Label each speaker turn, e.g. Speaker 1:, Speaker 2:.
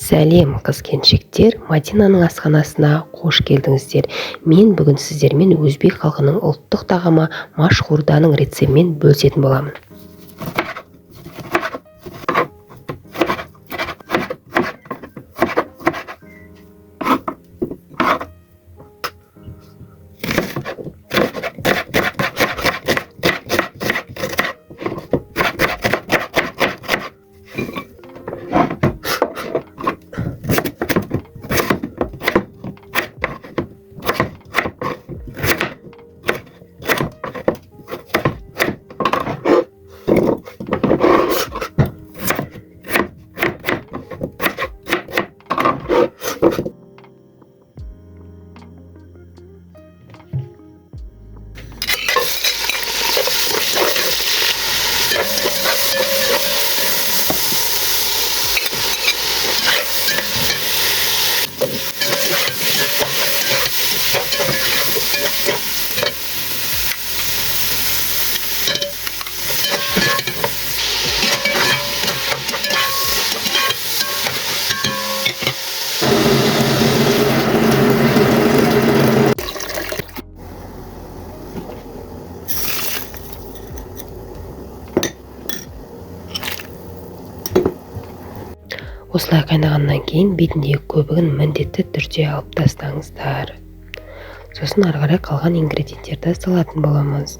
Speaker 1: Сәлем қыз-келіншектер, Мадинаның асханасына қош келдіңіздер. Мен бүгін сіздермен өзбек халқының ұлттық тағамы машхурданың рецептімен бөлісетін боламын. Осылай қайнағаннан кейін бетіндегі көбігін міндетті түрде алып тастаңыздар. Сосын ары қарай қалған ингредиенттерді салатын боламыз.